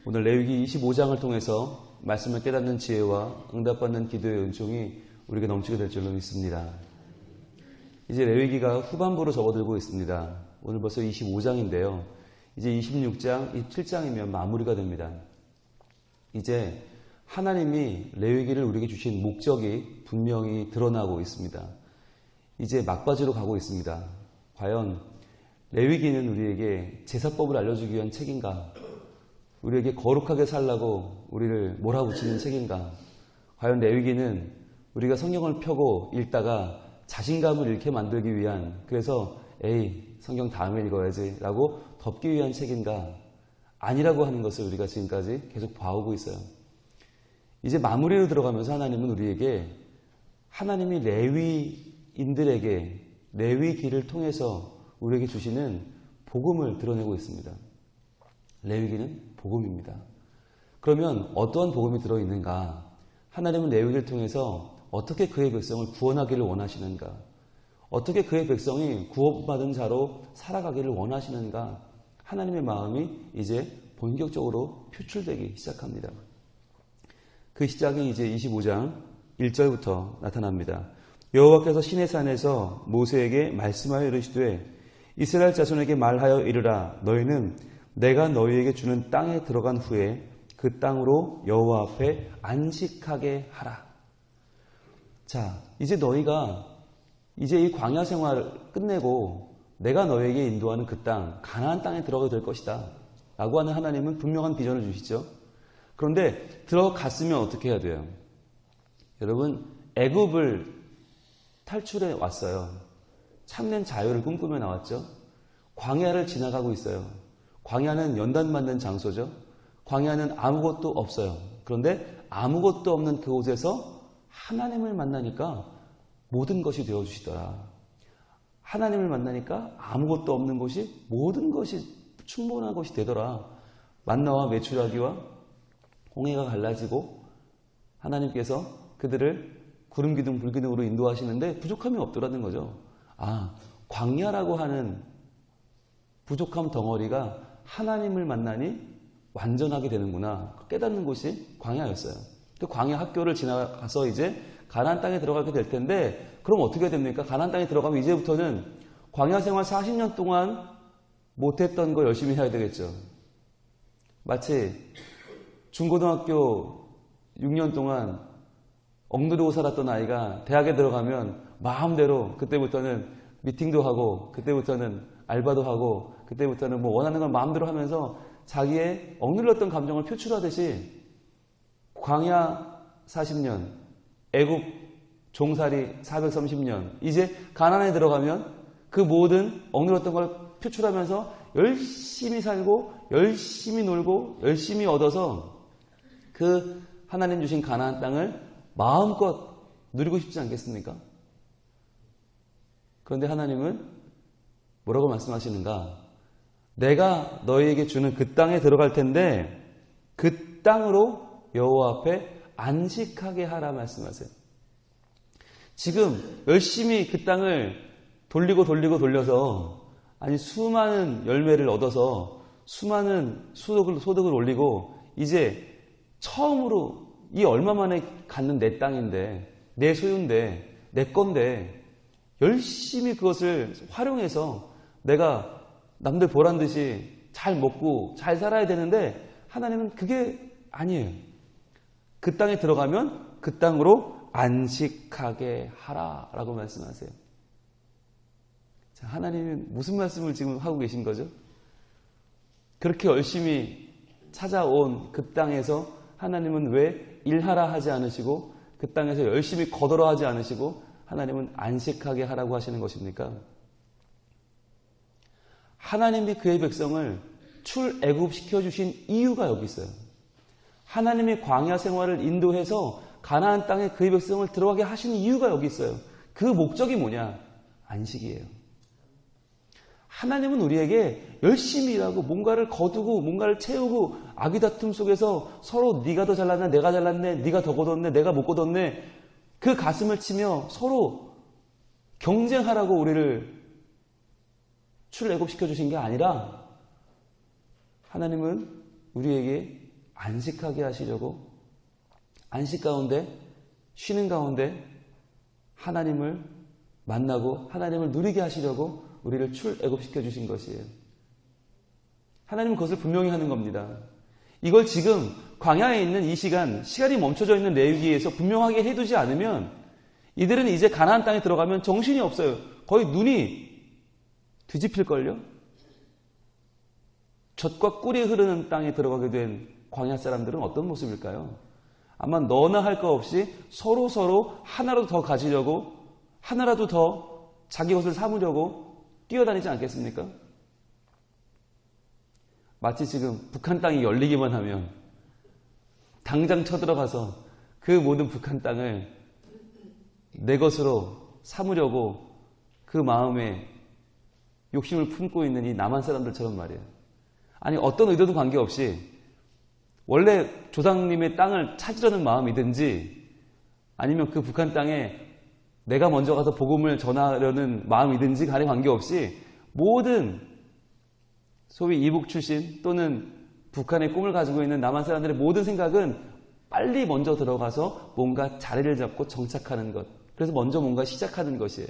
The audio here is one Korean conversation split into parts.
오늘 레위기 25장을 통해서 말씀을 깨닫는 지혜와 응답받는 기도의 은총이 우리에게 넘치게 될 줄로 믿습니다. 이제 레위기가 후반부로 접어들고 있습니다. 오늘 벌써 25장인데요. 이제 26장, 27장이면 마무리가 됩니다. 이제 하나님이 레위기를 우리에게 주신 목적이 분명히 드러나고 있습니다. 이제 막바지로 가고 있습니다. 과연 레위기는 우리에게 제사법을 알려주기 위한 책인가? 우리에게 거룩하게 살라고 우리를 몰아붙이는 책인가? 과연 레위기는 우리가 성경을 펴고 읽다가 자신감을 잃게 만들기 위한, 그래서 성경 다음에 읽어야지 라고 덮기 위한 책인가? 아니라고 하는 것을 우리가 지금까지 계속 봐오고 있어요. 이제 마무리로 들어가면서 하나님은 우리에게, 하나님이 레위인들에게 레위기를 통해서 우리에게 주시는 복음을 드러내고 있습니다. 레위기는 복음입니다. 그러면 어떠한 복음이 들어있는가? 하나님은 레위기를 통해서 어떻게 그의 백성을 구원하기를 원하시는가? 어떻게 그의 백성이 구원받은 자로 살아가기를 원하시는가? 하나님의 마음이 이제 본격적으로 표출되기 시작합니다. 그 시작이 이제 25장 1절부터 나타납니다. 여호와께서 시내산에서 모세에게 말씀하여 이르시되 이스라엘 자손에게 말하여 이르라. 너희는 내가 너희에게 주는 땅에 들어간 후에 그 땅으로 여호와 앞에 안식하게 하라. 자, 이제 너희가 이제 이 광야 생활을 끝내고 내가 너희에게 인도하는 그 땅, 가나안 땅에 들어가게 될 것이다 라고 하는 하나님은 분명한 비전을 주시죠. 그런데 들어갔으면 어떻게 해야 돼요? 여러분, 애굽을 탈출해 왔어요. 참된 자유를 꿈꾸며 나왔죠. 광야를 지나가고 있어요. 광야는 연단 맞는 장소죠. 광야는 아무것도 없어요. 그런데 아무것도 없는 그곳에서 하나님을 만나니까 모든 것이 되어주시더라. 하나님을 만나니까 아무것도 없는 곳이 모든 것이 충분한 것이 되더라. 만나와 메추라기와 홍해가 갈라지고 하나님께서 그들을 구름 기둥 불 기둥으로 인도하시는데 부족함이 없더라는 거죠. 광야라고 하는 부족함 덩어리가 하나님을 만나니 완전하게 되는구나 깨닫는 곳이 광야였어요. 그 광야 학교를 지나가서 이제 가나안 땅에 들어가게 될 텐데, 그럼 어떻게 됩니까? 가나안 땅에 들어가면 이제부터는 광야 생활 40년 동안 못했던 거 열심히 해야 되겠죠. 마치 중고등학교 6년 동안 억누르고 살았던 아이가 대학에 들어가면 마음대로 그때부터는 미팅도 하고 그때부터는 알바도 하고 그때부터는 뭐 원하는 걸 마음대로 하면서 자기의 억눌렀던 감정을 표출하듯이 광야 40년, 애굽 종살이 430년, 이제 가나안에 들어가면 그 모든 억눌렀던 걸 표출하면서 열심히 살고 열심히 놀고 열심히 얻어서 그 하나님 주신 가나안 땅을 마음껏 누리고 싶지 않겠습니까? 그런데 하나님은 뭐라고 말씀하시는가? 내가 너희에게 주는 그 땅에 들어갈 텐데 그 땅으로 여호와 앞에 안식하게 하라 말씀하세요. 지금 열심히 그 땅을 돌려서 수많은 열매를 얻어서 수많은 소득을 올리고 이제 처음으로 이 얼마 만에 갖는 내 땅인데 내 소유인데 내 건데 열심히 그것을 활용해서 내가 남들 보란 듯이 잘 먹고 잘 살아야 되는데 하나님은 그게 아니에요. 그 땅에 들어가면 그 땅으로 안식하게 하라 라고 말씀하세요. 자, 하나님은 무슨 말씀을 지금 하고 계신 거죠? 그렇게 열심히 찾아온 그 땅에서 하나님은 왜 일하라 하지 않으시고 그 땅에서 열심히 거둬라 하지 않으시고 하나님은 안식하게 하라고 하시는 것입니까? 하나님이 그의 백성을 출애굽시켜 주신 이유가 여기 있어요. 하나님이 광야 생활을 인도해서 가나안 땅에 그의 백성을 들어가게 하시는 이유가 여기 있어요. 그 목적이 뭐냐? 안식이에요. 하나님은 우리에게 열심히 일하고 뭔가를 거두고 뭔가를 채우고 아기다툼 속에서 서로 네가 더 잘났네, 내가 잘났네, 네가 더 거뒀네, 내가 못 거뒀네, 그 가슴을 치며 서로 경쟁하라고 우리를 출애굽시켜 주신 게 아니라 하나님은 우리에게 안식하게 하시려고 안식 가운데 쉬는 가운데 하나님을 만나고 하나님을 누리게 하시려고 우리를 출애굽시켜 주신 것이에요. 하나님은 그것을 분명히 하는 겁니다. 이걸 지금 광야에 있는 이 시간이 멈춰져 있는 레위기에서 분명하게 해두지 않으면 이들은 이제 가나안 땅에 들어가면 정신이 없어요. 거의 눈이 뒤집힐걸요? 젖과 꿀이 흐르는 땅에 들어가게 된 광야 사람들은 어떤 모습일까요? 아마 너나 할 거 없이 서로 하나라도 더 가지려고 하나라도 더 자기 것을 삼으려고 뛰어다니지 않겠습니까? 마치 지금 북한 땅이 열리기만 하면 당장 쳐들어가서 그 모든 북한 땅을 내 것으로 삼으려고 그 마음에 욕심을 품고 있는 이 남한 사람들처럼 말이에요. 아니 어떤 의도도 관계없이 원래 조상님의 땅을 찾으려는 마음이든지 아니면 그 북한 땅에 내가 먼저 가서 복음을 전하려는 마음이든지 간에 관계없이 모든 소위 이북 출신 또는 북한의 꿈을 가지고 있는 남한 사람들의 모든 생각은 빨리 먼저 들어가서 뭔가 자리를 잡고 정착하는 것. 그래서 먼저 뭔가 시작하는 것이에요.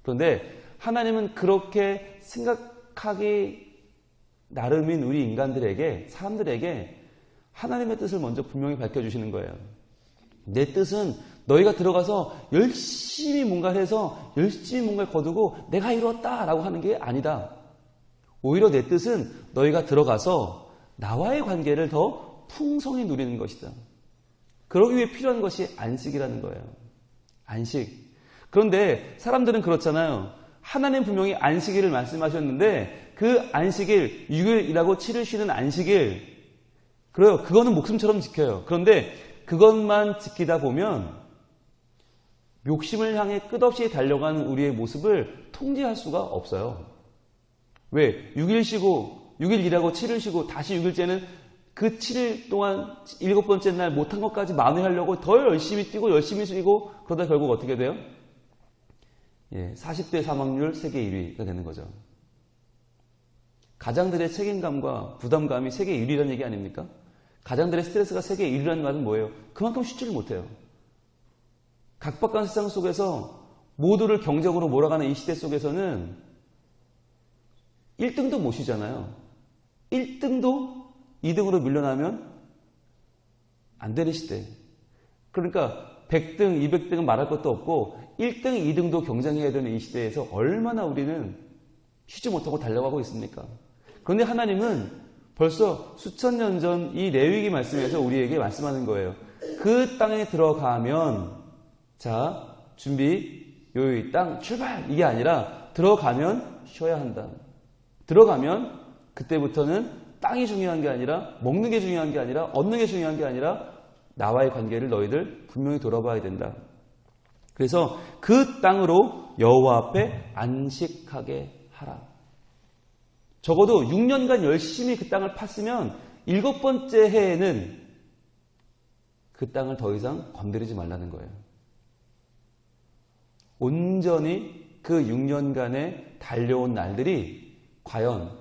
그런데 하나님은 그렇게 생각하기 나름인 우리 인간들에게, 사람들에게 하나님의 뜻을 먼저 분명히 밝혀주시는 거예요. 내 뜻은 너희가 들어가서 열심히 뭔가를 해서 열심히 뭔가를 거두고 내가 이루었다라고 하는 게 아니다. 오히려 내 뜻은 너희가 들어가서 나와의 관계를 더 풍성히 누리는 것이다. 그러기 위해 필요한 것이 안식이라는 거예요. 안식. 그런데 사람들은 그렇잖아요. 하나님 분명히 안식일을 말씀하셨는데 그 안식일, 6일이라고 7일 쉬는 안식일, 그래요. 그거는 목숨처럼 지켜요. 그런데 그것만 지키다 보면 욕심을 향해 끝없이 달려가는 우리의 모습을 통제할 수가 없어요. 왜? 6일 쉬고 6일 일하고 7일 쉬고 다시 6일째는 그 7일 동안 7번째 날 못한 것까지 만회하려고 더 열심히 뛰고 열심히 쉬고 그러다 결국 어떻게 돼요? 40대 사망률 세계 1위가 되는 거죠. 가장들의 책임감과 부담감이 세계 1위라는 얘기 아닙니까? 가장들의 스트레스가 세계 1위라는 말은 뭐예요? 그만큼 쉬지를 못해요. 각박한 세상 속에서 모두를 경제적으로 몰아가는 이 시대 속에서는 1등도 못 쉬잖아요. 1등도 2등으로 밀려나면 안 되는 시대. 그러니까 100등, 200등은 말할 것도 없고 1등, 2등도 경쟁해야 되는 이 시대에서 얼마나 우리는 쉬지 못하고 달려가고 있습니까? 그런데 하나님은 벌써 수천 년 전 이 레위기 말씀에서 우리에게 말씀하는 거예요. 그 땅에 들어가면 자, 준비, 요이 땅 출발! 이게 아니라 들어가면 쉬어야 한다. 들어가면 그때부터는 땅이 중요한 게 아니라 먹는 게 중요한 게 아니라 얻는 게 중요한 게 아니라 나와의 관계를 너희들 분명히 돌아봐야 된다. 그래서 그 땅으로 여호와 앞에 안식하게 하라. 적어도 6년간 열심히 그 땅을 팠으면 7번째 해에는 그 땅을 더 이상 건드리지 말라는 거예요. 온전히 그 6년간의 달려온 날들이 과연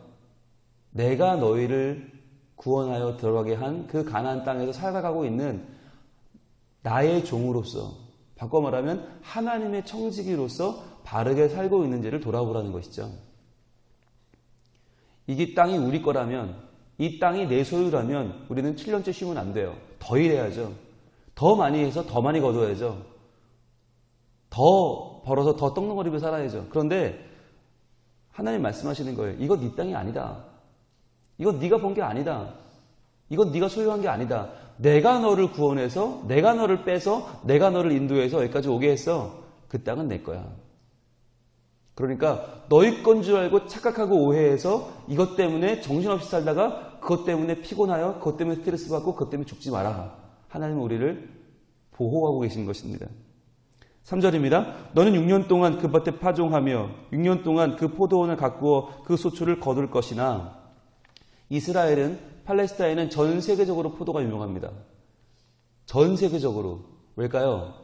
내가 너희를 구원하여 들어가게 한 그 가나안 땅에서 살아가고 있는 나의 종으로서, 바꿔 말하면 하나님의 청지기로서 바르게 살고 있는지를 돌아보라는 것이죠. 이 땅이 우리 거라면, 이 땅이 내 소유라면 우리는 7년째 쉬면 안 돼요. 더 일해야죠. 더 많이 해서 더 많이 거둬야죠. 더 벌어서 더 떡덩어리며 살아야죠. 그런데 하나님 말씀하시는 거예요. 이건 네 땅이 아니다. 이건 네가 본 게 아니다. 이건 네가 소유한 게 아니다. 내가 너를 구원해서, 내가 너를 빼서, 내가 너를 인도해서 여기까지 오게 했어. 그 땅은 내 거야. 그러니까 너희 건 줄 알고 착각하고 오해해서 이것 때문에 정신없이 살다가 그것 때문에 피곤하여, 그것 때문에 스트레스 받고, 그것 때문에 죽지 마라. 하나님은 우리를 보호하고 계신 것입니다. 3절입니다. 너는 6년 동안 그 밭에 파종하며 6년 동안 그 포도원을 가꾸어 그 소출을 거둘 것이나. 이스라엘은, 팔레스타인은 전 세계적으로 포도가 유명합니다. 전 세계적으로. 왜일까요?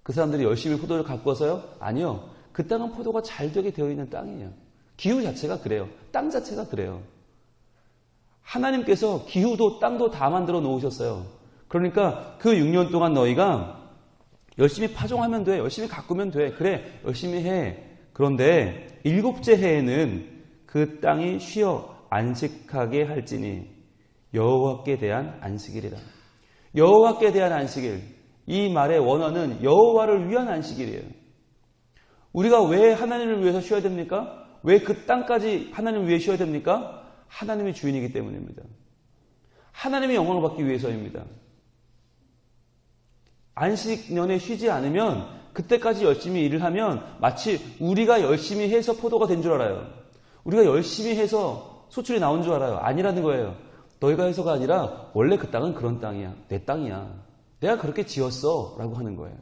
그 사람들이 열심히 포도를 가꾸어서요? 아니요. 그 땅은 포도가 잘 되게 되어 있는 땅이에요. 기후 자체가 그래요. 땅 자체가 그래요. 하나님께서 기후도 땅도 다 만들어 놓으셨어요. 그러니까 그 6년 동안 너희가 열심히 파종하면 돼. 열심히 가꾸면 돼. 그래, 열심히 해. 그런데 7째 해에는 그 땅이 쉬어 안식하게 할지니 여호와께 대한 안식일이라. 여호와께 대한 안식일. 이 말의 원어는 여호와를 위한 안식일이에요. 우리가 왜 하나님을 위해서 쉬어야 됩니까? 왜 그 땅까지 하나님을 위해 쉬어야 됩니까? 하나님이 주인이기 때문입니다. 하나님의 영광을 받기 위해서입니다. 안식년에 쉬지 않으면 그때까지 열심히 일을 하면 마치 우리가 열심히 해서 포도가 된 줄 알아요. 우리가 열심히 해서 소출이 나온 줄 알아요. 아니라는 거예요. 너희가 해서가 아니라 원래 그 땅은 그런 땅이야. 내 땅이야. 내가 그렇게 지었어. 라고 하는 거예요.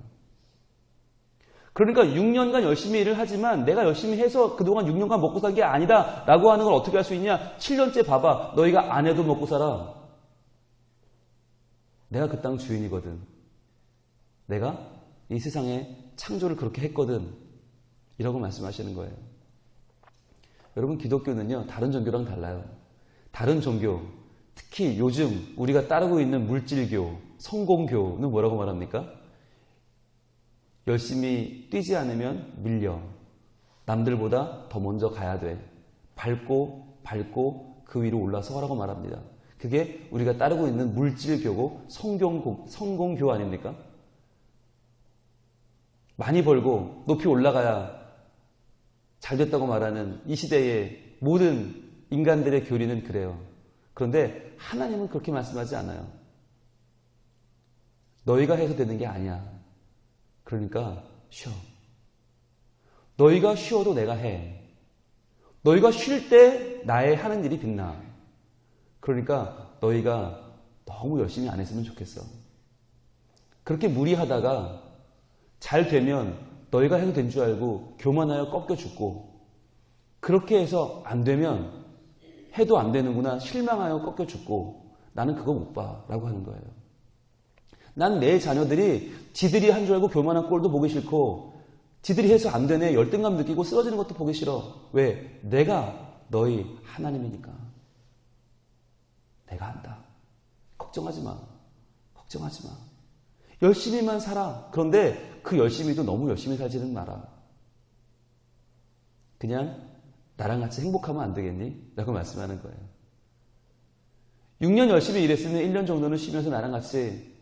그러니까 6년간 열심히 일을 하지만 내가 열심히 해서 그동안 6년간 먹고 산 게 아니다. 라고 하는 걸 어떻게 할 수 있냐? 7년째 봐봐. 너희가 안 해도 먹고 살아. 내가 그 땅 주인이거든. 내가 이 세상에 창조를 그렇게 했거든. 이라고 말씀하시는 거예요. 여러분, 기독교는요, 다른 종교랑 달라요. 다른 종교, 특히 요즘 우리가 따르고 있는 물질교, 성공교는 뭐라고 말합니까? 열심히 뛰지 않으면 밀려. 남들보다 더 먼저 가야 돼. 밟고 그 위로 올라서라고 말합니다. 그게 우리가 따르고 있는 물질교고 성공교 아닙니까? 많이 벌고 높이 올라가야 잘 됐다고 말하는 이 시대의 모든 인간들의 교리는 그래요. 그런데 하나님은 그렇게 말씀하지 않아요. 너희가 해서 되는 게 아니야. 그러니까 쉬어. 너희가 쉬어도 내가 해. 너희가 쉴 때 나의 하는 일이 빛나. 그러니까 너희가 너무 열심히 안 했으면 좋겠어. 그렇게 무리하다가 잘 되면 너희가 해도 된 줄 알고 교만하여 꺾여 죽고, 그렇게 해서 안 되면 해도 안 되는구나 실망하여 꺾여 죽고, 나는 그거 못 봐 라고 하는 거예요. 난 내 자녀들이 지들이 한 줄 알고 교만한 꼴도 보기 싫고, 지들이 해서 안 되네 열등감 느끼고 쓰러지는 것도 보기 싫어. 왜? 내가 너희 하나님이니까. 내가 한다. 걱정하지 마. 걱정하지 마. 열심히만 살아. 그런데 그 열심히도 너무 열심히 살지는 마라. 그냥 나랑 같이 행복하면 안 되겠니? 라고 말씀하는 거예요. 6년 열심히 일했으면 1년 정도는 쉬면서 나랑 같이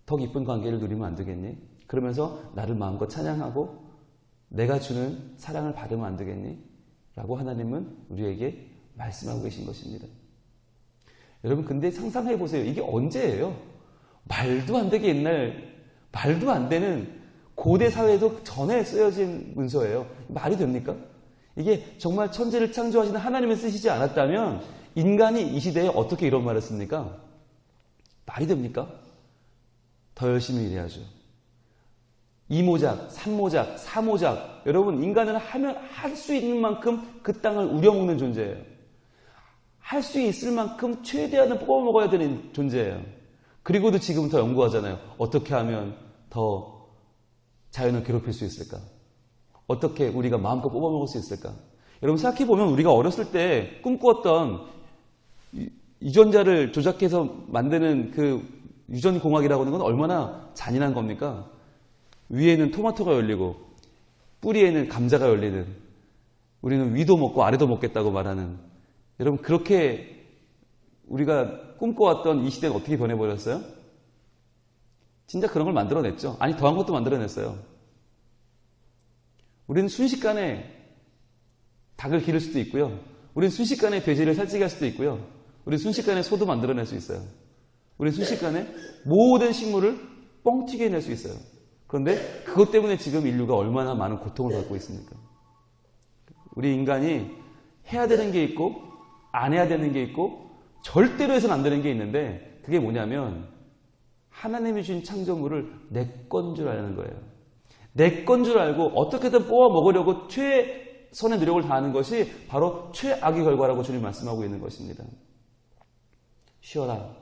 더 깊은 관계를 누리면 안 되겠니? 그러면서 나를 마음껏 찬양하고 내가 주는 사랑을 받으면 안 되겠니? 라고 하나님은 우리에게 말씀하고 계신 것입니다. 여러분, 근데 상상해 보세요. 이게 언제예요? 말도 안 되게 옛날, 말도 안 되는 고대 사회에도 전에 쓰여진 문서예요. 말이 됩니까? 이게 정말 천지를 창조하시는 하나님을 쓰시지 않았다면 인간이 이 시대에 어떻게 이런 말을 씁니까? 말이 됩니까? 더 열심히 일해야죠. 2모작, 3모작, 4모작. 여러분, 인간은 하면 할 수 있는 만큼 그 땅을 우려먹는 존재예요. 할 수 있을 만큼 최대한을 뽑아먹어야 되는 존재예요. 그리고도 지금 더 연구하잖아요. 어떻게 하면 더 자연을 괴롭힐 수 있을까? 어떻게 우리가 마음껏 뽑아먹을 수 있을까? 여러분, 생각해보면 우리가 어렸을 때 꿈꾸었던 유전자를 조작해서 만드는 그 유전공학이라고 하는 건 얼마나 잔인한 겁니까? 위에는 토마토가 열리고 뿌리에는 감자가 열리는, 우리는 위도 먹고 아래도 먹겠다고 말하는, 여러분, 그렇게 우리가 꿈꿔왔던 이 시대는 어떻게 변해버렸어요? 진짜 그런 걸 만들어냈죠. 아니, 더한 것도 만들어냈어요. 우리는 순식간에 닭을 기를 수도 있고요. 우리는 순식간에 돼지를 살찌게 할 수도 있고요. 우리는 순식간에 소도 만들어낼 수 있어요. 우리는 순식간에 모든 식물을 뻥튀게 해낼 수 있어요. 그런데 그것 때문에 지금 인류가 얼마나 많은 고통을 받고 있습니까? 우리 인간이 해야 되는 게 있고 안 해야 되는 게 있고 절대로 해서는 안 되는 게 있는데, 그게 뭐냐면 하나님이 주신 창조물을 내 건 줄 아는 거예요. 내 건 줄 알고 어떻게든 뽑아 먹으려고 최선의 노력을 다하는 것이 바로 최악의 결과라고 주님 말씀하고 있는 것입니다. 쉬어라.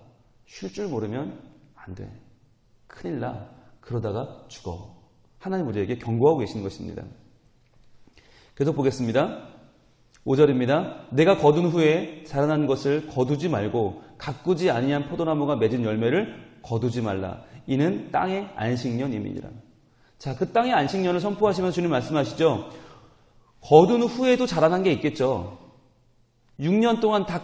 쉴 줄 모르면 안 돼. 큰일 나. 그러다가 죽어. 하나님 우리에게 경고하고 계시는 것입니다. 계속 보겠습니다. 5절입니다. 내가 거둔 후에 자라난 것을 거두지 말고 가꾸지 아니한 포도나무가 맺은 열매를 거두지 말라. 이는 땅의 안식년임이니라. 자, 그 땅의 안식년을 선포하시면서 주님 말씀하시죠. 거둔 후에도 자라난 게 있겠죠. 6년 동안 다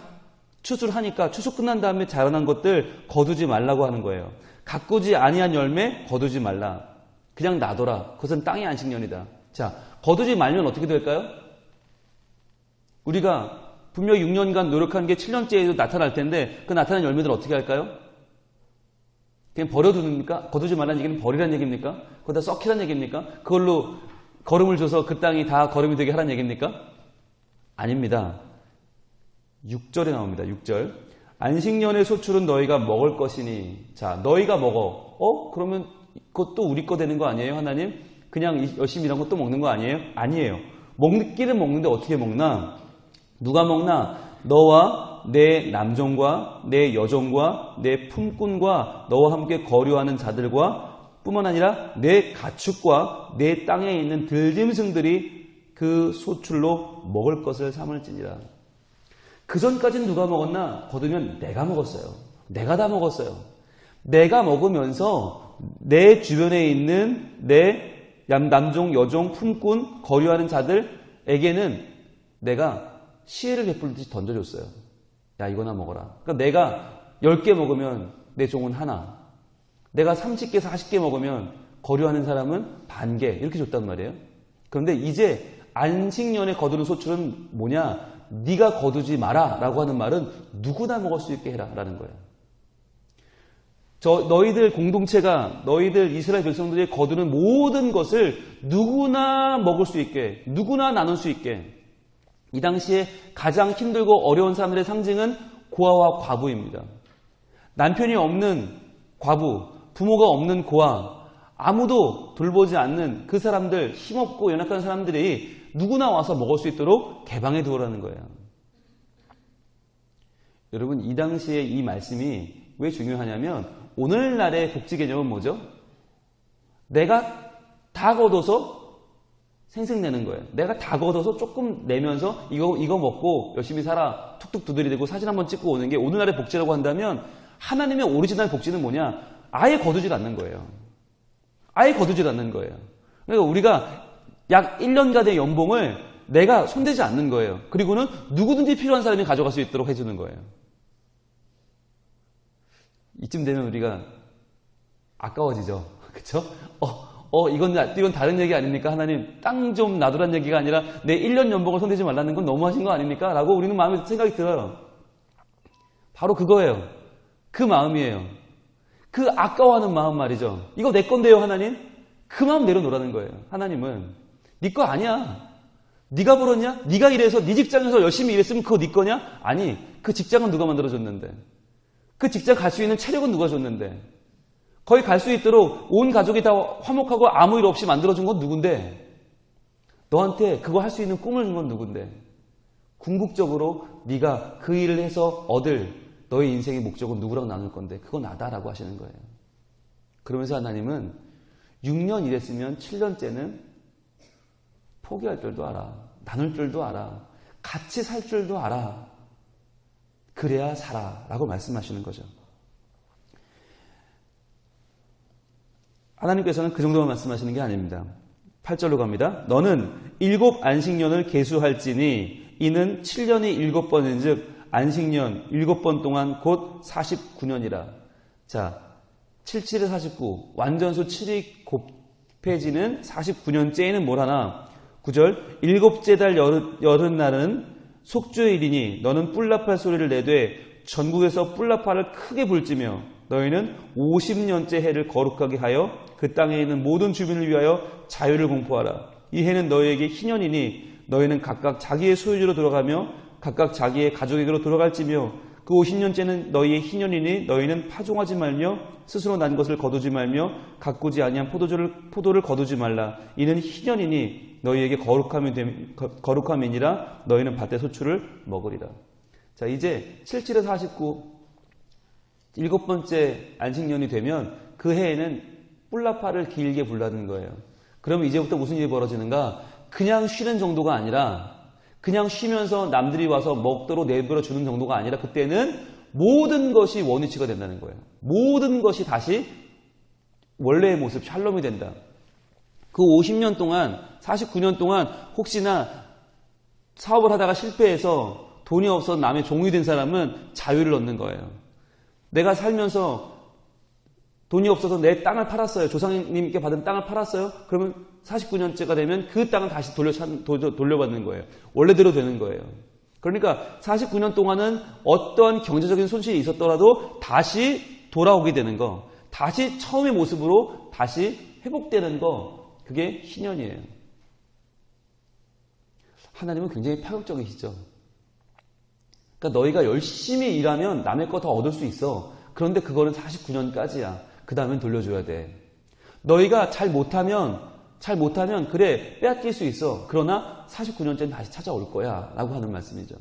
추수하니까 추수 끝난 다음에 자라난 것들 거두지 말라고 하는 거예요. 가꾸지 아니한 열매 거두지 말라. 그냥 놔둬라. 그것은 땅의 안식년이다. 자, 거두지 말면 어떻게 될까요? 우리가 분명히 6년간 노력한 게 7년째에도 나타날 텐데 그 나타난 열매들 어떻게 할까요? 그냥 버려두니까? 거두지 말라는 얘기는 버리라는 얘기입니까? 거기다 썩히라는 얘기입니까? 그걸로 거름을 줘서 그 땅이 다 거름이 되게 하라는 얘기입니까? 아닙니다. 6절에 나옵니다. 6절. 안식년의 소출은 너희가 먹을 것이니. 자, 너희가 먹어. 그러면 그것도 우리 거 되는 거 아니에요? 하나님? 그냥 열심히 일한 것도 먹는 거 아니에요? 아니에요. 먹기는 먹는데 어떻게 먹나? 누가 먹나? 너와 내 남종과 내 여종과 내 품꾼과 너와 함께 거류하는 자들과 뿐만 아니라 내 가축과 내 땅에 있는 들짐승들이 그 소출로 먹을 것을 삼을지니라. 그 전까지는 누가 먹었나? 거두면 내가 먹었어요. 내가 다 먹었어요. 내가 먹으면서 내 주변에 있는 내 남종, 여종, 품꾼, 거류하는 자들에게는 내가 시혜를 베풀듯이 던져줬어요. 야, 이거나 먹어라. 그러니까 내가 10개 먹으면 내 종은 하나. 내가 30개, 40개 먹으면 거류하는 사람은 반 개. 이렇게 줬단 말이에요. 그런데 이제 안식년에 거두는 소출은 뭐냐? 네가 거두지 마라 라고 하는 말은 누구나 먹을 수 있게 해라 라는 거예요. 너희들 공동체가 너희들 이스라엘 백성들이 거두는 모든 것을 누구나 먹을 수 있게, 누구나 나눌 수 있게. 이 당시에 가장 힘들고 어려운 사람들의 상징은 고아와 과부입니다. 남편이 없는 과부, 부모가 없는 고아, 아무도 돌보지 않는 그 사람들, 힘없고 연약한 사람들이 누구나 와서 먹을 수 있도록 개방해 두어라는 거예요. 여러분, 이 당시에 이 말씀이 왜 중요하냐면 오늘날의 복지 개념은 뭐죠? 내가 다 걷어서 생색내는 거예요. 내가 다 걷어서 조금 내면서 이거 먹고 열심히 살아 툭툭 두드리대고 사진 한번 찍고 오는 게 오늘날의 복지라고 한다면 하나님의 오리지널 복지는 뭐냐? 아예 거두질 않는 거예요. 아예 거두질 않는 거예요. 그러니까 우리가 약 1년간의 연봉을 내가 손대지 않는 거예요. 그리고는 누구든지 필요한 사람이 가져갈 수 있도록 해주는 거예요. 이쯤 되면 우리가 아까워지죠. 그쵸? 이건 다른 얘기 아닙니까? 하나님, 땅 좀 놔두란 얘기가 아니라 내 1년 연봉을 손대지 말라는 건 너무하신 거 아닙니까? 라고 우리는 마음에 생각이 들어요. 바로 그거예요. 그 마음이에요. 그 아까워하는 마음 말이죠. 이거 내 건데요, 하나님? 그 마음 내려놓으라는 거예요. 하나님은 네 거 아니야. 네가 벌었냐? 네가 일해서 네 직장에서 열심히 일했으면 그거 네 거냐? 아니, 그 직장은 누가 만들어줬는데? 그 직장 갈 수 있는 체력은 누가 줬는데? 거기 갈 수 있도록 온 가족이 다 화목하고 아무 일 없이 만들어준 건 누군데? 너한테 그거 할 수 있는 꿈을 준 건 누군데? 궁극적으로 네가 그 일을 해서 얻을 너의 인생의 목적은 누구랑 나눌 건데? 그건 나다라고 하시는 거예요. 그러면서 하나님은 6년 일했으면 7년째는 포기할 줄도 알아. 나눌 줄도 알아. 같이 살 줄도 알아. 그래야 살아. 라고 말씀하시는 거죠. 하나님께서는 그 정도만 말씀하시는 게 아닙니다. 8절로 갑니다. 너는 7 안식년을 계수할지니 이는 7년이 7번인 즉 안식년 7번 동안 곧 49년이라. 자, 77에 49 완전수 7이 곱해지는 49년째에는 뭘 하나? 9절 7째 달 여름날은 속주일이니 너는 뿔나팔 소리를 내되 전국에서 뿔나팔을 크게 불지며 너희는 50년째 해를 거룩하게 하여 그 땅에 있는 모든 주민을 위하여 자유를 공포하라. 이 해는 너희에게 희년이니 너희는 각각 자기의 소유지로 돌아가며 각각 자기의 가족에게로 돌아갈지며 그 50년째는 너희의 희년이니 너희는 파종하지 말며 스스로 난 것을 거두지 말며 가꾸지 아니한 포도를 거두지 말라. 이는 희년이니 너희에게 거룩함이니라. 너희는 밭의 소출을 먹으리라. 자, 이제 77에서 49 7번째 안식년이 되면 그 해에는 뿔나팔을 길게 불라는 거예요. 그러면 이제부터 무슨 일이 벌어지는가? 그냥 쉬는 정도가 아니라 그냥 쉬면서 남들이 와서 먹도록 내버려 주는 정도가 아니라 그때는 모든 것이 원위치가 된다는 거예요. 모든 것이 다시 원래의 모습, 샬롬이 된다. 그 50년 동안, 49년 동안 혹시나 사업을 하다가 실패해서 돈이 없어서 남의 종이 된 사람은 자유를 얻는 거예요. 내가 살면서 돈이 없어서 내 땅을 팔았어요. 조상님께 받은 땅을 팔았어요. 그러면 49년째가 되면 그 땅을 다시 돌려받는 거예요. 원래대로 되는 거예요. 그러니까 49년 동안은 어떤 경제적인 손실이 있었더라도 다시 돌아오게 되는 거, 다시 처음의 모습으로 다시 회복되는 거, 그게 희년이에요. 하나님은 굉장히 파격적이시죠. 그러니까 너희가 열심히 일하면 남의 거 더 얻을 수 있어. 그런데 그거는 49년까지야. 그 다음엔 돌려줘야 돼. 너희가 잘 못하면 그래 빼앗길 수 있어. 그러나 49년째는 다시 찾아올 거야 라고 하는 말씀이죠.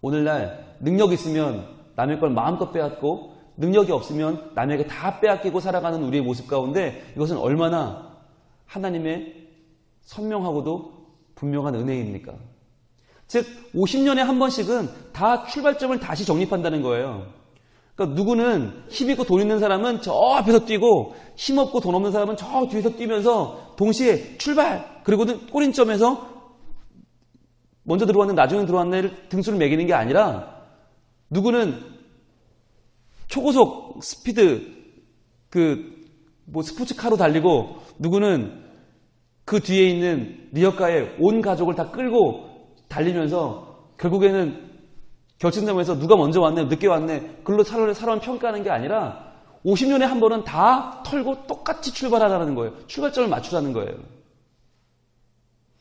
오늘날 능력 있으면 남의 걸 마음껏 빼앗고 능력이 없으면 남에게 다 빼앗기고 살아가는 우리의 모습 가운데 이것은 얼마나 하나님의 선명하고도 분명한 은혜입니까? 즉 50년에 한 번씩은 다 출발점을 다시 정립한다는 거예요. 그러니까 누구는 힘 있고 돈 있는 사람은 저 앞에서 뛰고 힘 없고 돈 없는 사람은 저 뒤에서 뛰면서 동시에 출발! 그리고는 꼬린점에서 먼저 들어왔네 나중에 들어왔네를 등수를 매기는 게 아니라 누구는 초고속 스피드 스포츠카로 달리고 누구는 그 뒤에 있는 리어카에 온 가족을 다 끌고 달리면서 결국에는 결승점에서 누가 먼저 왔네, 늦게 왔네, 그걸로 사람 평가하는 게 아니라 50년에 한 번은 다 털고 똑같이 출발하라는 거예요. 출발점을 맞추라는 거예요.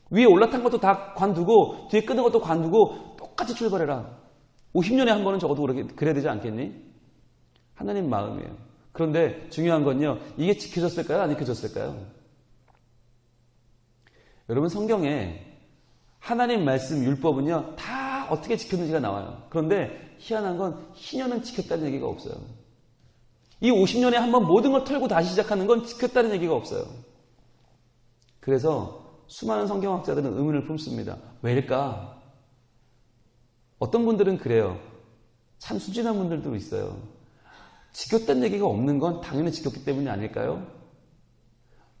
위에 올라탄 것도 다 관두고 뒤에 끄는 것도 관두고 똑같이 출발해라. 50년에 한 번은 적어도 그래야 되지 않겠니? 하나님 마음이에요. 그런데 중요한 건요. 이게 지켜졌을까요? 안 지켜졌을까요? 여러분 성경에 하나님 말씀 율법은요. 다 어떻게 지켰는지가 나와요. 그런데 희한한 건 희년은 지켰다는 얘기가 없어요. 이 50년에 한 번 모든 걸 털고 다시 시작하는 건 지켰다는 얘기가 없어요. 그래서 수많은 성경학자들은 의문을 품습니다. 왜일까? 어떤 분들은 그래요. 참 수진한 분들도 있어요. 지켰다는 얘기가 없는 건 당연히 지켰기 때문이 아닐까요?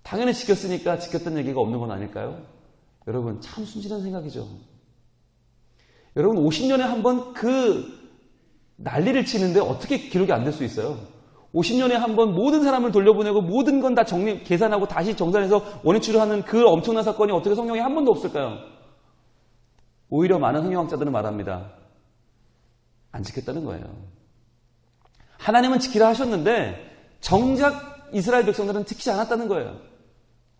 당연히 지켰으니까 지켰다는 얘기가 없는 건 아닐까요? 여러분 참 순진한 생각이죠. 여러분 50년에 한 번 그 난리를 치는데 어떻게 기록이 안 될 수 있어요? 50년에 한 번 모든 사람을 돌려보내고 모든 건 다 계산하고 다시 정산해서 원위치로 하는 그 엄청난 사건이 어떻게 성경에 한 번도 없을까요? 오히려 많은 성경학자들은 말합니다. 안 지켰다는 거예요. 하나님은 지키라 하셨는데 정작 이스라엘 백성들은 지키지 않았다는 거예요.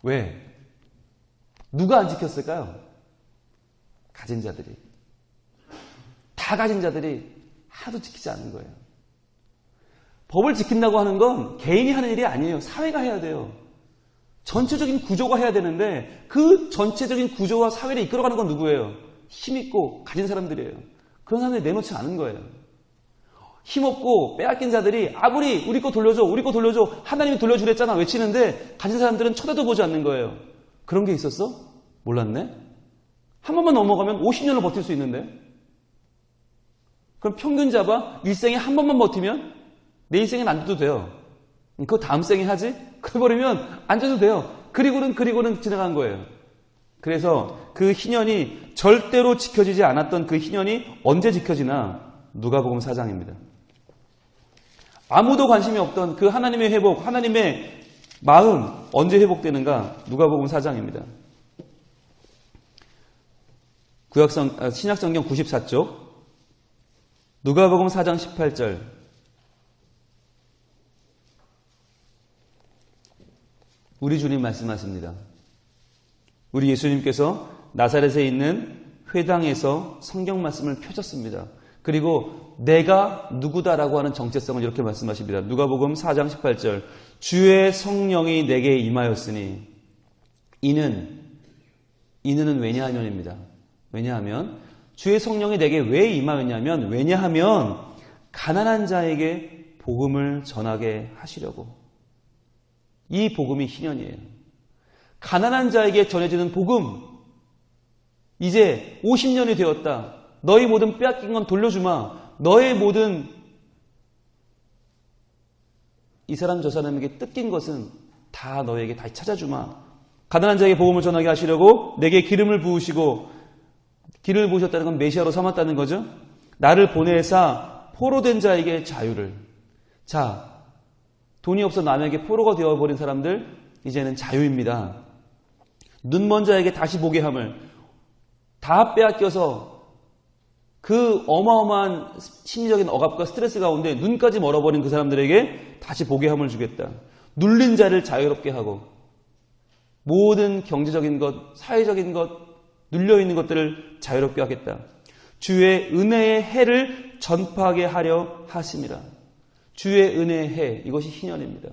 왜? 누가 안 지켰을까요? 가진 자들이. 다 가진 자들이 하도 지키지 않은 거예요. 법을 지킨다고 하는 건 개인이 하는 일이 아니에요. 사회가 해야 돼요. 전체적인 구조가 해야 되는데 그 전체적인 구조와 사회를 이끌어가는 건 누구예요? 힘있고 가진 사람들이에요. 그런 사람들이 내놓지 않은 거예요. 힘없고 빼앗긴 자들이 아무리 우리 거 돌려줘 우리 거 돌려줘 하나님이 돌려주랬잖아 외치는데 가진 사람들은 쳐다도 보지 않는 거예요. 그런 게 있었어? 몰랐네? 한 번만 넘어가면 50년을 버틸 수 있는데 그럼 평균 잡아 일생에 한 번만 버티면 내 인생엔 안 돼도 돼요. 그거 다음 생에 하지? 그래버리면 안 돼도 돼요. 그리고는 지나간 거예요. 그래서 그 희년이 절대로 지켜지지 않았던 그 희년이 언제 지켜지나 누가복음 4장입니다. 아무도 관심이 없던 그 하나님의 회복, 하나님의 마음 언제 회복되는가? 누가복음 4장입니다. 신약성경 94쪽 누가복음 4장 18절 우리 주님 말씀하십니다. 우리 예수님께서 나사렛에 있는 회당에서 성경 말씀을 펴셨습니다. 그리고 내가 누구다라고 하는 정체성을 이렇게 말씀하십니다. 누가복음 4장 18절 주의 성령이 내게 임하였으니 이는 왜냐하면입니다. 왜냐하면 주의 성령이 내게 왜 임하였냐면 왜냐하면 가난한 자에게 복음을 전하게 하시려고. 이 복음이 희년이에요. 가난한 자에게 전해지는 복음. 이제 50년이 되었다. 너희 모든 빼앗긴 건 돌려주마. 너의 모든 이 사람 저 사람에게 뜯긴 것은 다 너에게 다시 찾아주마. 가난한 자에게 복음을 전하게 하시려고 내게 기름을 부으시고, 기름을 부으셨다는 건 메시아로 삼았다는 거죠. 나를 보내사 포로된 자에게 자유를. 자, 돈이 없어 남에게 포로가 되어버린 사람들 이제는 자유입니다. 눈먼 자에게 다시 보게 함을. 다 빼앗겨서 그 어마어마한 심리적인 억압과 스트레스 가운데 눈까지 멀어버린 그 사람들에게 다시 보게 함을 주겠다. 눌린 자를 자유롭게 하고 모든 경제적인 것, 사회적인 것, 눌려있는 것들을 자유롭게 하겠다. 주의 은혜의 해를 전파하게 하려 하심이라. 주의 은혜의 해, 이것이 희년입니다.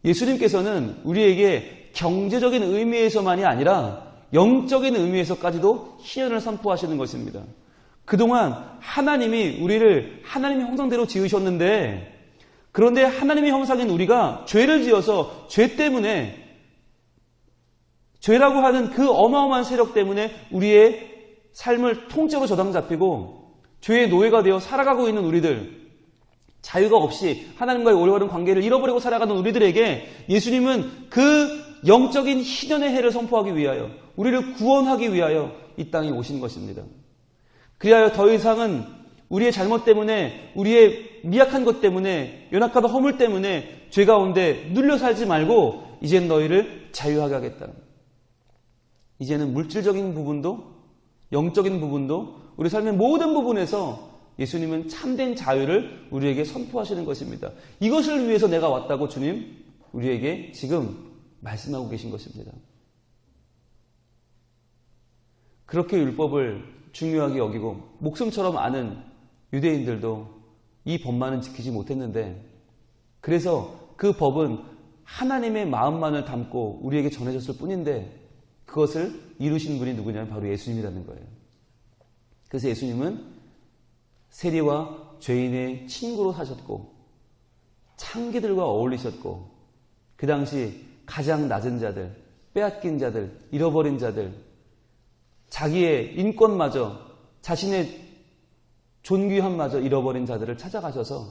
예수님께서는 우리에게 경제적인 의미에서만이 아니라 영적인 의미에서까지도 희년을 선포하시는 것입니다. 그동안 하나님이 우리를 하나님의 형상대로 지으셨는데, 그런데 하나님의 형상인 우리가 죄를 지어서 죄 때문에, 죄라고 하는 그 어마어마한 세력 때문에 우리의 삶을 통째로 저당 잡히고 죄의 노예가 되어 살아가고 있는 우리들, 자유가 없이 하나님과의 올바른 관계를 잃어버리고 살아가는 우리들에게 예수님은 그 영적인 희년의 해를 선포하기 위하여, 우리를 구원하기 위하여 이 땅에 오신 것입니다. 그리하여 더 이상은 우리의 잘못 때문에, 우리의 미약한 것 때문에, 연약하다 허물 때문에 죄 가운데 눌려 살지 말고 이제는 너희를 자유하게 하겠다. 이제는 물질적인 부분도, 영적인 부분도, 우리 삶의 모든 부분에서 예수님은 참된 자유를 우리에게 선포하시는 것입니다. 이것을 위해서 내가 왔다고 주님 우리에게 지금 말씀하고 계신 것입니다. 그렇게 율법을 중요하게 여기고 목숨처럼 아는 유대인들도 이 법만은 지키지 못했는데, 그래서 그 법은 하나님의 마음만을 담고 우리에게 전해졌을 뿐인데 그것을 이루신 분이 누구냐면 바로 예수님이라는 거예요. 그래서 예수님은 세리와 죄인의 친구로 사셨고 창기들과 어울리셨고, 그 당시 가장 낮은 자들, 빼앗긴 자들, 잃어버린 자들, 자기의 인권마저, 자신의 존귀함마저 잃어버린 자들을 찾아가셔서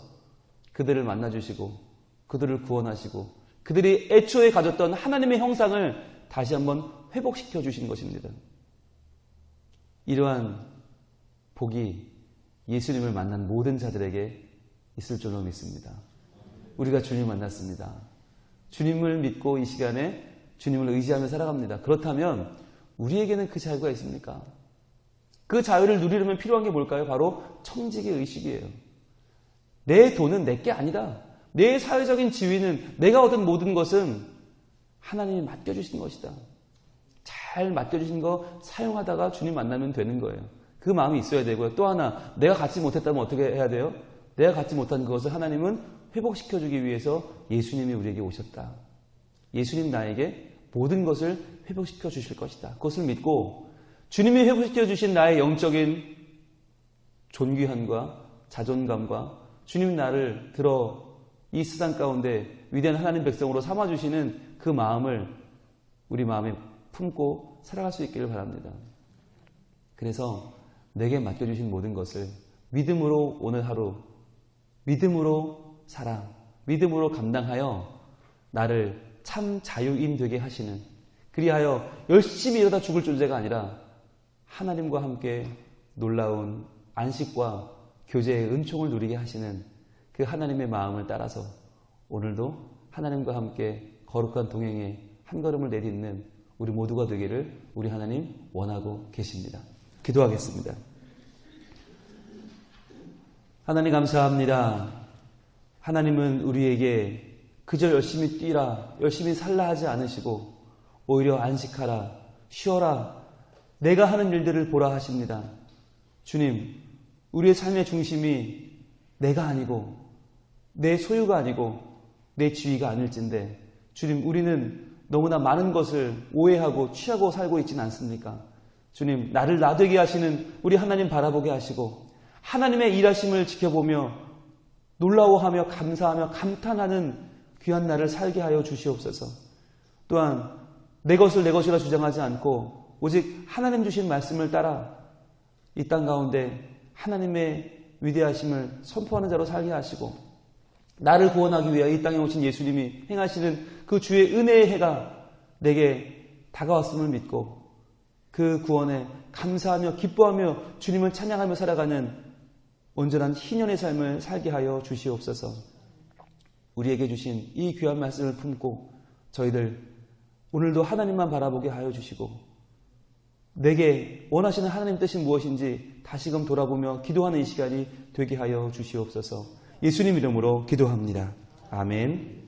그들을 만나주시고 그들을 구원하시고 그들이 애초에 가졌던 하나님의 형상을 다시 한번 회복시켜 주신 것입니다. 이러한 복이 예수님을 만난 모든 자들에게 있을 줄로 믿습니다. 우리가 주님 만났습니다. 주님을 믿고 이 시간에 주님을 의지하며 살아갑니다. 그렇다면 우리에게는 그 자유가 있습니까? 그 자유를 누리려면 필요한 게 뭘까요? 바로 청지기 의식이에요. 내 돈은 내게 아니다. 내 사회적인 지위는, 내가 얻은 모든 것은 하나님이 맡겨주신 것이다. 잘 맡겨주신 거 사용하다가 주님 만나면 되는 거예요. 그 마음이 있어야 되고요. 또 하나, 내가 갖지 못했다면 어떻게 해야 돼요? 내가 갖지 못한 그것을 하나님은 회복시켜주기 위해서 예수님이 우리에게 오셨다. 예수님 나에게 모든 것을 회복시켜 주실 것이다. 그것을 믿고 주님이 회복시켜 주신 나의 영적인 존귀함과 자존감과 주님 나를 들어 이 세상 가운데 위대한 하나님 백성으로 삼아주시는 그 마음을 우리 마음에 품고 살아갈 수 있기를 바랍니다. 그래서 내게 맡겨주신 모든 것을 믿음으로 오늘 하루, 믿음으로 살아, 믿음으로 감당하여 나를 참 자유인 되게 하시는, 그리하여 열심히 이러다 죽을 존재가 아니라 하나님과 함께 놀라운 안식과 교제의 은총을 누리게 하시는 그 하나님의 마음을 따라서 오늘도 하나님과 함께 거룩한 동행에 한 걸음을 내딛는 우리 모두가 되기를 우리 하나님 원하고 계십니다. 기도하겠습니다. 하나님 감사합니다. 하나님은 우리에게 그저 열심히 뛰라, 열심히 살라 하지 않으시고 오히려 안식하라, 쉬어라, 내가 하는 일들을 보라 하십니다. 주님, 우리의 삶의 중심이 내가 아니고 내 소유가 아니고 내 지위가 아닐진데 주님, 우리는 너무나 많은 것을 오해하고 취하고 살고 있지는 않습니까? 주님, 나를 나되게 하시는 우리 하나님 바라보게 하시고 하나님의 일하심을 지켜보며 놀라워하며 감사하며 감탄하는 귀한 날을 살게 하여 주시옵소서. 또한 내 것을 내 것이라 주장하지 않고 오직 하나님 주신 말씀을 따라 이 땅 가운데 하나님의 위대하심을 선포하는 자로 살게 하시고 나를 구원하기 위하여 이 땅에 오신 예수님이 행하시는 그 주의 은혜의 해가 내게 다가왔음을 믿고 그 구원에 감사하며 기뻐하며 주님을 찬양하며 살아가는 온전한 희년의 삶을 살게 하여 주시옵소서. 우리에게 주신 이 귀한 말씀을 품고 저희들 오늘도 하나님만 바라보게 하여 주시고 내게 원하시는 하나님 뜻이 무엇인지 다시금 돌아보며 기도하는 이 시간이 되게 하여 주시옵소서. 예수님 이름으로 기도합니다. 아멘.